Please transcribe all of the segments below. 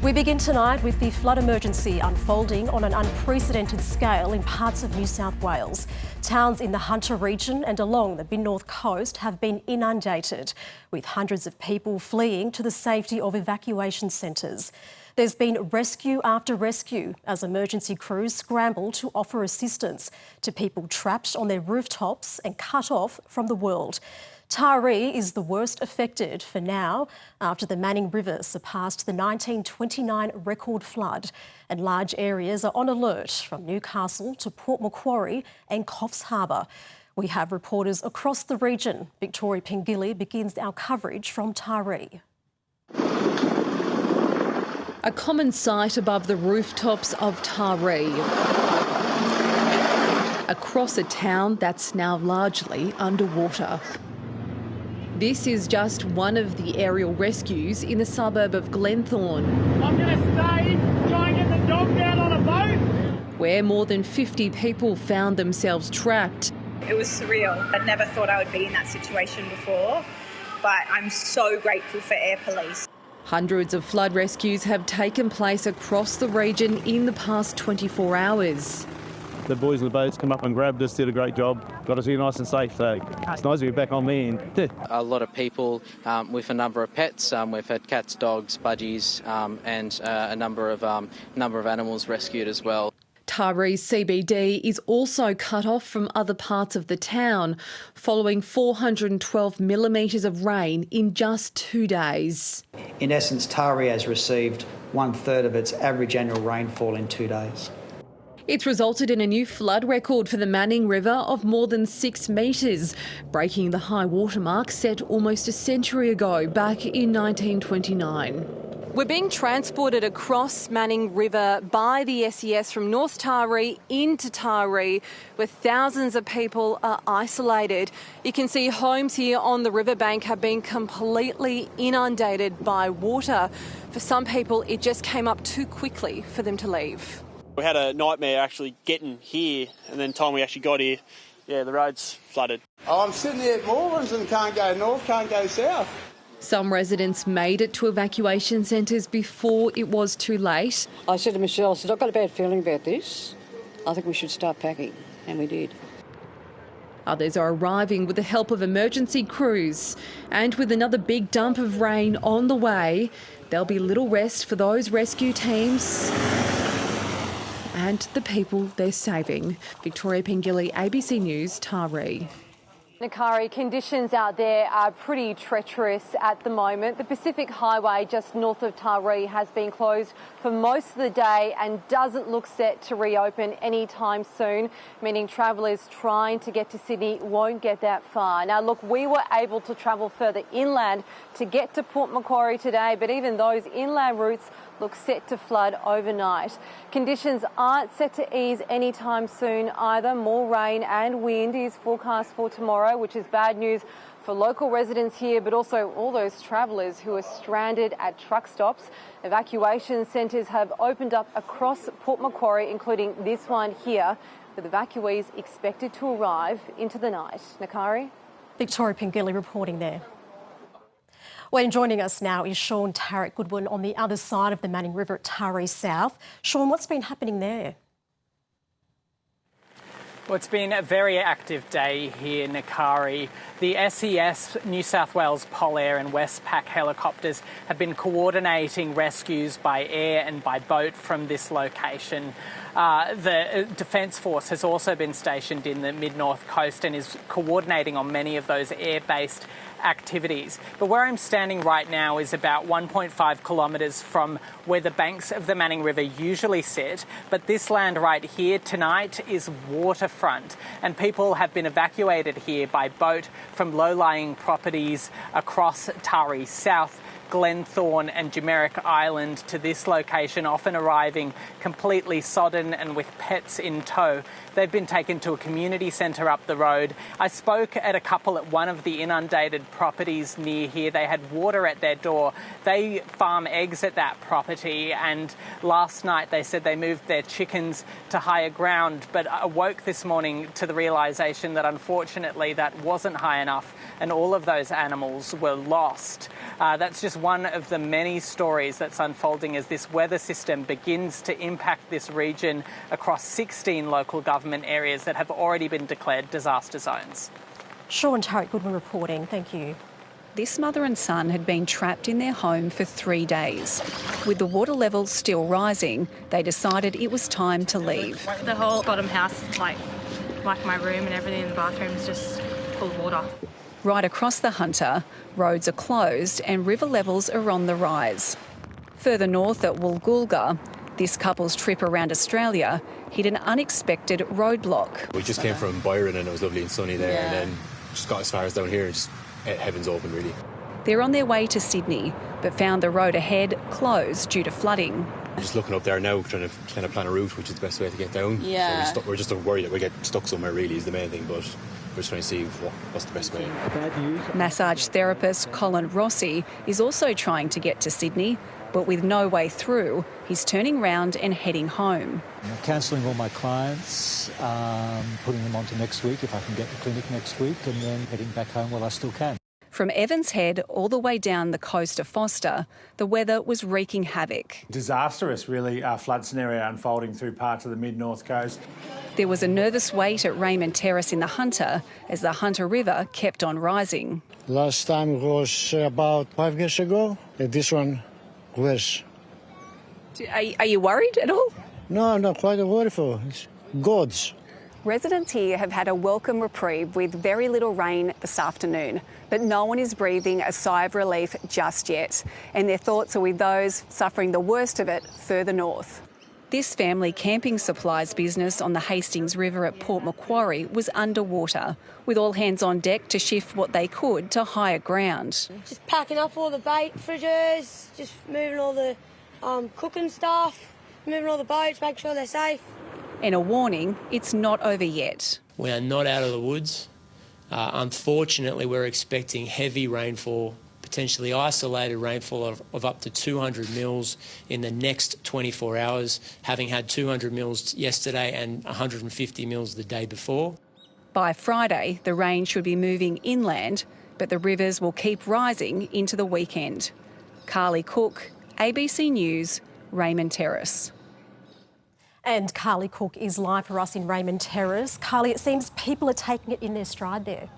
We begin tonight with the flood emergency unfolding on an unprecedented scale in parts of New South Wales. Towns in the Hunter region and along the mid-north coast have been inundated, with hundreds of people fleeing to the safety of evacuation centres. There's been rescue after rescue as emergency crews scramble to offer assistance to people trapped on their rooftops and cut off from the world. Taree is the worst affected for now after the Manning River surpassed the 1929 record flood, and large areas are on alert from Newcastle to Port Macquarie and Coffs Harbour. We have reporters across the region. Victoria Pengilly begins our coverage from Taree. A common sight above the rooftops of Taree, across a town that's now largely underwater. This is just one of the aerial rescues in the suburb of Glenthorne. I'm going to stay, try and get the dog down on a boat. Where more than 50 people found themselves trapped. It was surreal. I'd never thought I would be in that situation before, but I'm so grateful for Air Police. Hundreds of flood rescues have taken place across the region in the past 24 hours. The boys in the boats come up and grabbed us, did a great job, got us here nice and safe. So it's nice to be back on land. A lot of people with a number of pets. We've had cats, dogs, budgies, and a number of animals rescued as well. Taree CBD is also cut off from other parts of the town, following 412 millimetres of rain in just 2 days. In essence, Taree has received 1/3 of its average annual rainfall in 2 days. It's resulted in a new flood record for the Manning River of more than 6 metres, breaking the high water mark set almost a century ago, back in 1929. We're being transported across Manning River by the SES from North Taree into Taree, where thousands of people are isolated. You can see homes here on the riverbank have been completely inundated by water. For some people, it just came up too quickly for them to leave. We had a nightmare actually getting here, and then the time we actually got here, the roads flooded. I'm sitting here at Morelands and can't go north, can't go south. Some residents made it to evacuation centres before it was too late. I said to Michelle, I've got a bad feeling about this. I think we should start packing, and we did. Others are arriving with the help of emergency crews, and with another big dump of rain on the way, there'll be little rest for those rescue teams and the people they're saving. Victoria Pengilly, ABC News, Taree. Nakari, conditions out there are pretty treacherous at the moment. The Pacific Highway just north of Taree has been closed for most of the day and doesn't look set to reopen anytime soon, meaning travellers trying to get to Sydney won't get that far. Now, look, we were able to travel further inland to get to Port Macquarie today, but even those inland routes look set to flood overnight. Conditions aren't set to ease anytime soon either. More rain and wind is forecast for tomorrow, which is bad news for local residents here, but also all those travellers who are stranded at truck stops. Evacuation centres have opened up across Port Macquarie, including this one here, with evacuees expected to arrive into the night. Nakari? Victoria Pengilly reporting there. Well, joining us now is Sean Tarrant Goodwin on the other side of the Manning River at Taree South. Sean, what's been happening there? Well, it's been a very active day here in Nakari. The SES, New South Wales Polair and Westpac helicopters have been coordinating rescues by air and by boat from this location. The Defence Force has also been stationed in the mid-north coast and is coordinating on many of those air-based activities. But where I'm standing right now is about 1.5 kilometres from where the banks of the Manning River usually sit. But this land right here tonight is waterfront, and people have been evacuated here by boat from low-lying properties across Taree South, Glenthorne and Jumerick Island to this location, often arriving completely sodden and with pets in tow. They've been taken to a community centre up the road. I spoke at a couple at one of the inundated properties near here. They had water at their door. They farm eggs at that property, and last night they said they moved their chickens to higher ground, but awoke this morning to the realisation that unfortunately that wasn't high enough and all of those animals were lost. That's just one of the many stories that's unfolding as this weather system begins to impact this region across 16 local government areas that have already been declared disaster zones. Sean Tarrant Goodwin reporting. Thank you. This mother and son had been trapped in their home for 3 days. With the water levels still rising, they decided it was time to leave. The whole bottom house, like my room and everything in the bathroom is just full of water. Right across the Hunter, roads are closed and river levels are on the rise. Further north at Woolgoolga, this couple's trip around Australia hit an unexpected roadblock. We just came from Byron and it was lovely and sunny there, and then just got as far as down here and just heaven's open, really. They're on their way to Sydney, but found the road ahead closed due to flooding. We're just looking up there now, trying to kind of plan a route, which is the best way to get down. Yeah. So we're just worried that we get stuck somewhere, really, is the main thing, but we're just trying to see what's the best way. Massage therapist Colin Rossi is also trying to get to Sydney, but with no way through, he's turning round and heading home. I'm cancelling all my clients, putting them on to next week if I can get the clinic next week, and then heading back home while I still can. From Evans Head all the way down the coast of Foster, the weather was wreaking havoc. Disastrous, really, flood scenario unfolding through parts of the mid-north coast. There was a nervous wait at Raymond Terrace in the Hunter as the Hunter River kept on rising. Last time was about 5 years ago, and this one worse. Are you worried at all? No, I'm not quite worried. It's gods. Residents here have had a welcome reprieve with very little rain this afternoon, but no one is breathing a sigh of relief just yet, and their thoughts are with those suffering the worst of it further north. This family camping supplies business on the Hastings River at Port Macquarie was underwater, with all hands on deck to shift what they could to higher ground. Just packing up all the bait fridges, just moving all the cooking stuff, moving all the boats, making sure they're safe. And a warning, it's not over yet. We are not out of the woods. Unfortunately, we're expecting heavy rainfall, potentially isolated rainfall of up to 200 mils in the next 24 hours, having had 200 mils yesterday and 150 mils the day before. By Friday, the rain should be moving inland, but the rivers will keep rising into the weekend. Carly Cook, ABC News, Raymond Terrace. And Carly Cook is live for us in Raymond Terrace. Carly, it seems people are taking it in their stride there.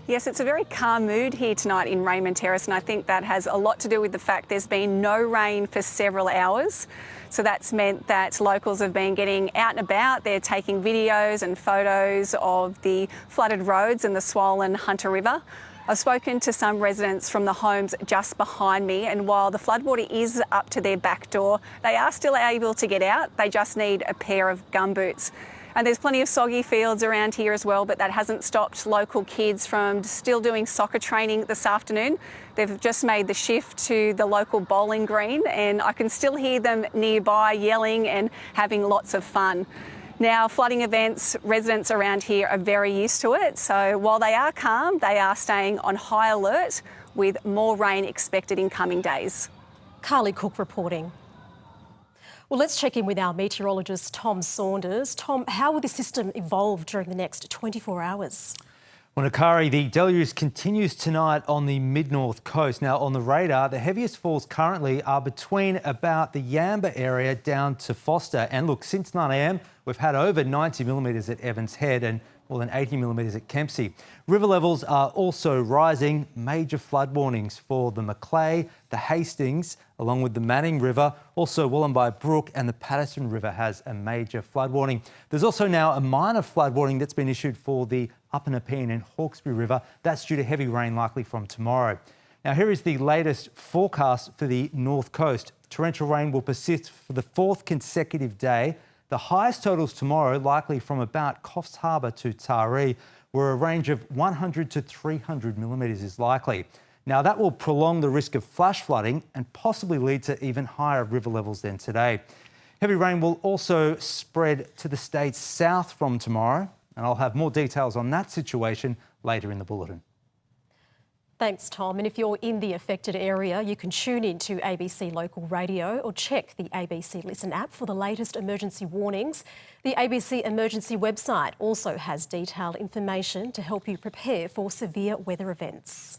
Yes, it's a very calm mood here tonight in Raymond Terrace, and I think that has a lot to do with the fact there's been no rain for several hours. So that's meant that locals have been getting out and about. They're taking videos and photos of the flooded roads and the swollen Hunter River. I've spoken to some residents from the homes just behind me, and while the floodwater is up to their back door, they are still able to get out. They just need a pair of gumboots. And there's plenty of soggy fields around here as well, but that hasn't stopped local kids from still doing soccer training this afternoon. They've just made the shift to the local bowling green, and I can still hear them nearby yelling and having lots of fun. Now, flooding events, residents around here are very used to it. So while they are calm, they are staying on high alert with more rain expected in coming days. Carly Cook reporting. Well, let's check in with our meteorologist, Tom Saunders. Tom, how will the system evolve during the next 24 hours? Well, Nakari, the deluge continues tonight on the mid-north coast. Now, on the radar, the heaviest falls currently are between about the Yamba area down to Foster. And look, since 9 a.m, we've had over 90 millimetres at Evans Head and more than 80 millimetres at Kempsey. River levels are also rising. Major flood warnings for the Macleay, the Hastings, along with the Manning River. Also, Wollombi Brook and the Patterson River has a major flood warning. There's also now a minor flood warning that's been issued for the Upper Nepean and Hawkesbury River. That's due to heavy rain likely from tomorrow. Now, here is the latest forecast for the north coast. Torrential rain will persist for the 4th consecutive day. The highest totals tomorrow, likely from about Coffs Harbour to Taree, where a range of 100 to 300 millimetres is likely. Now, that will prolong the risk of flash flooding and possibly lead to even higher river levels than today. Heavy rain will also spread to the states south from tomorrow, and I'll have more details on that situation later in the bulletin. Thanks, Tom. And if you're in the affected area, you can tune in to ABC Local Radio or check the ABC Listen app for the latest emergency warnings. The ABC Emergency website also has detailed information to help you prepare for severe weather events.